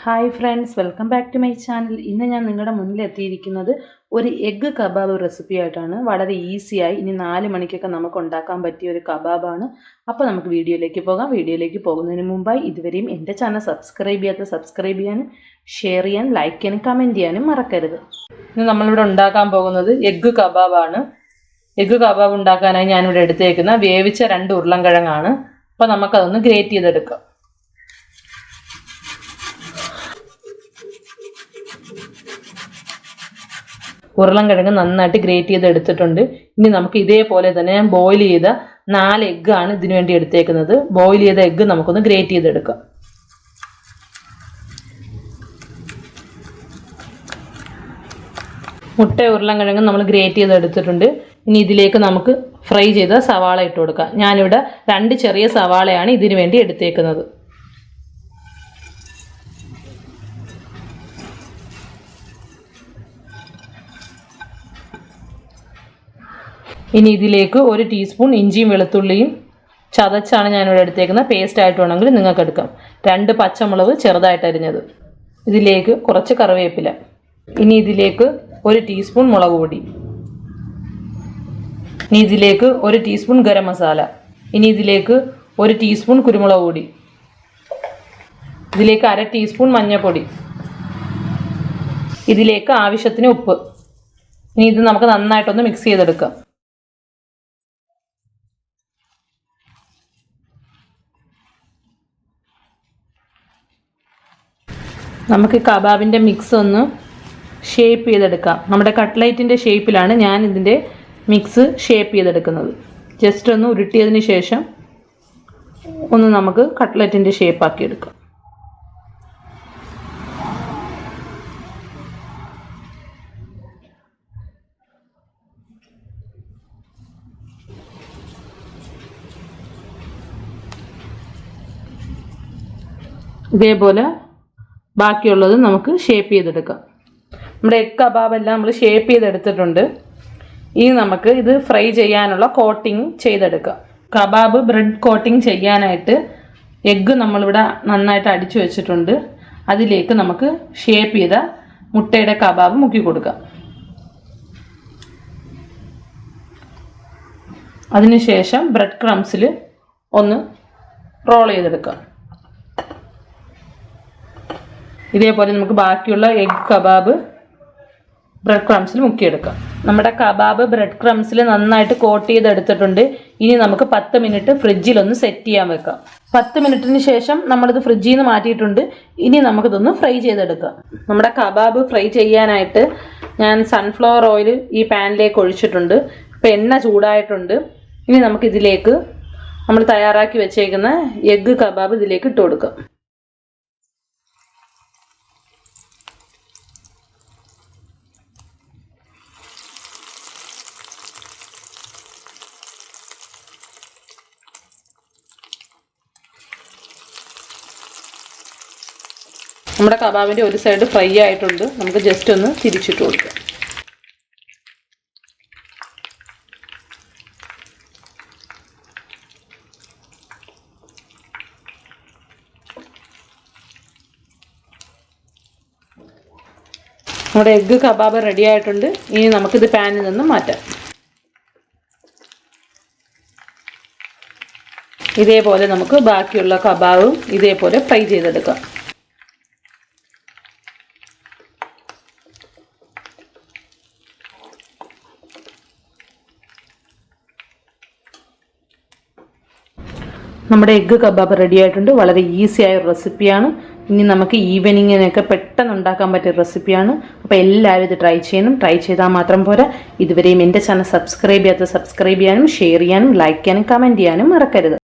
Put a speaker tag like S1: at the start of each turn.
S1: Hi friends, welcome back to my channel. ഇന്ന് ഞാൻ നിങ്ങളുടെ മുന്നിൽ എത്തിയിരിക്കുന്നത് ഒരു എഗ്ഗ് കബാബ് റെസിപ്പി ആയിട്ടാണ്. വളരെ ഈസിയായി ഇനി 4 മണിക്കൊക്കെ നമുക്ക് ഉണ്ടാക്കാൻ പറ്റിയ ഒരു കബാബാണ്. അപ്പോൾ നമുക്ക് വീഡിയോയിലേക്ക് പോകാം. വീഡിയോയിലേക്ക് പോകുന്നതിന് മുമ്പായി ഇതുവരെയും എൻ്റെ ചാനൽ സബ്സ്ക്രൈബ് ചെയ്യാനും ഷെയർ ചെയ്യാനും ലൈക്ക് ചെയ്യാനും കമൻറ്റ് ചെയ്യാനും മറക്കരുത്. ഇന്ന് നമ്മളിവിടെ ഉണ്ടാക്കാൻ പോകുന്നത് എഗ്ഗ് കബാബാണ്. എഗ്ഗ് കബാബ് ഉണ്ടാക്കാനായി ഞാനിവിടെ എടുത്തേക്കുന്ന വേവിച്ച 2 ഉരുളൻകിഴങ്ങാണ്. അപ്പോൾ നമുക്കതൊന്ന് ഗ്രേറ്റ് ചെയ്തെടുക്കാം. ഉരുളൻകിഴങ്ങ് നന്നായിട്ട് ഗ്രേറ്റ് ചെയ്ത് എടുത്തിട്ടുണ്ട്. ഇനി നമുക്ക് ഇതേപോലെ തന്നെ ഞാൻ ബോയിൽ ചെയ്ത 4 എഗ്ഗാണ് ഇതിനു വേണ്ടി എടുത്തേക്കുന്നത്. ബോയിൽ ചെയ്ത എഗ്ഗ് നമുക്കൊന്ന് ഗ്രേറ്റ് ചെയ്തെടുക്കാം. മുട്ട ഉരുളൻകിഴങ്ങ് നമ്മൾ ഗ്രേറ്റ് ചെയ്ത് എടുത്തിട്ടുണ്ട്. ഇനി ഇതിലേക്ക് നമുക്ക് ഫ്രൈ ചെയ്ത സവാള ഇട്ട് കൊടുക്കാം. ഞാനിവിടെ 2 ചെറിയ സവാളയാണ് ഇതിനു വേണ്ടി എടുത്തേക്കുന്നത്. ഇനി ഇതിലേക്ക് 1 ടീസ്പൂൺ ഇഞ്ചിയും വെളുത്തുള്ളിയും ചതച്ചാണ് ഞാനിവിടെ എടുത്തേക്കുന്നത്. പേസ്റ്റ് ആയിട്ട് വേണമെങ്കിൽ നിങ്ങൾക്ക് എടുക്കാം. 2 പച്ചമുളക് ചെറുതായിട്ട് അരിഞ്ഞത്. ഇതിലേക്ക് കുറച്ച് കറിവേപ്പില. ഇനി ഇതിലേക്ക് 1 ടീസ്പൂൺ മുളക് പൊടി. ഇനി ഇതിലേക്ക് 1 ടീസ്പൂൺ ഗരം മസാല. ഇനി ഇതിലേക്ക് 1 ടീസ്പൂൺ കുരുമുളക് പൊടി. ഇതിലേക്ക് 1/2 ടീസ്പൂൺ മഞ്ഞൾപ്പൊടി. ഇതിലേക്ക് ആവശ്യത്തിന് ഉപ്പ്. ഇനി ഇത് നമുക്ക് നന്നായിട്ടൊന്ന് മിക്സ് ചെയ്തെടുക്കാം. നമുക്ക് കബാബിൻ്റെ മിക്സ് ഒന്ന് ഷേപ്പ് ചെയ്തെടുക്കാം. നമ്മുടെ കട്ട്ലൈറ്റിൻ്റെ ഷേപ്പിലാണ് ഞാൻ ഇതിൻ്റെ മിക്സ് ഷേപ്പ് ചെയ്തെടുക്കുന്നത്. ജസ്റ്റ് ഒന്ന് ഉരുട്ടിയതിന് ശേഷം ഒന്ന് നമുക്ക് കട്ട്ലൈറ്റിൻ്റെ ഷേപ്പാക്കി എടുക്കാം. ഇതേപോലെ ബാക്കിയുള്ളത് നമുക്ക് ഷേപ്പ് ചെയ്തെടുക്കാം. നമ്മുടെ എഗ് കബാബെല്ലാം നമ്മൾ ഷേപ്പ് ചെയ്തെടുത്തിട്ടുണ്ട്. ഇനി നമുക്ക് ഇത് ഫ്രൈ ചെയ്യാനുള്ള കോട്ടിങ് ചെയ്തെടുക്കാം. കബാബ് ബ്രെഡ് കോട്ടിങ് ചെയ്യാനായിട്ട് എഗ്ഗ് നമ്മളിവിടെ നന്നായിട്ട് അടിച്ചു വെച്ചിട്ടുണ്ട്. അതിലേക്ക് നമുക്ക് ഷേപ്പ് ചെയ്ത മുട്ടയുടെ കബാബ് മുക്കി കൊടുക്കാം. അതിനുശേഷം ബ്രെഡ് ക്രംസിൽ ഒന്ന് റോൾ ചെയ്തെടുക്കാം. ഇതേപോലെ നമുക്ക് ബാക്കിയുള്ള എഗ് കബാബ് ബ്രെഡ് ക്രംസിൽ മുക്കിയെടുക്കാം. നമ്മുടെ കബാബ് ബ്രെഡ് ക്രംസിൽ നന്നായിട്ട് കോട്ട് ചെയ്തെടുത്തിട്ടുണ്ട്. ഇനി നമുക്ക് 10 മിനിറ്റ് ഫ്രിഡ്ജിലൊന്ന് സെറ്റ് ചെയ്യാൻ വെക്കാം. 10 മിനിറ്റിന് ശേഷം നമ്മളിത് ഫ്രിഡ്ജിൽ നിന്ന് മാറ്റിയിട്ടുണ്ട്. ഇനി നമുക്കിതൊന്ന് ഫ്രൈ ചെയ്തെടുക്കാം. നമ്മുടെ കബാബ് ഫ്രൈ ചെയ്യാനായിട്ട് ഞാൻ സൺഫ്ലവർ ഓയിൽ ഈ പാനിലേക്ക് ഒഴിച്ചിട്ടുണ്ട്. ഇപ്പോൾ എണ്ണ ചൂടായിട്ടുണ്ട്. ഇനി നമുക്കിതിലേക്ക് നമ്മൾ തയ്യാറാക്കി വെച്ചേക്കുന്ന എഗ്ഗ് കബാബ് ഇതിലേക്ക് ഇട്ട് കൊടുക്കാം. നമ്മുടെ കബാബിൻ്റെ ഒരു സൈഡ് ഫ്രൈ ആയിട്ടുണ്ട്. നമുക്ക് ജസ്റ്റ് ഒന്ന് തിരിച്ചിട്ട് കൊടുക്കാം. നമ്മുടെ എഗ്ഗ് കബാബ് റെഡി ആയിട്ടുണ്ട്. ഇനി നമുക്കിത് പാനിൽ നിന്ന് മാറ്റാം. ഇതേപോലെ നമുക്ക് ബാക്കിയുള്ള കബാബും ഇതേപോലെ ഫ്രൈ ചെയ്തെടുക്കാം. നമ്മുടെ എഗ്ഗ് കബാബ് റെഡി ആയിട്ടുണ്ട്. വളരെ ഈസി ആയ റെസിപ്പിയാണ്. ഇനി നമുക്ക് ഈവനിങ്ങിനൊക്കെ പെട്ടെന്ന് ഉണ്ടാക്കാൻ പറ്റിയ റെസിപ്പിയാണ്. അപ്പോൾ എല്ലാവരും ഇത് ട്രൈ ചെയ്യണം. ട്രൈ ചെയ്താൽ മാത്രം പോരാ, ഇതുവരെയും എൻ്റെ ചാനൽ സബ്സ്ക്രൈബ് ചെയ്യാനും ഷെയർ ചെയ്യാനും ലൈക്ക് ചെയ്യാനും കമൻറ്റ് ചെയ്യാനും മറക്കരുത്.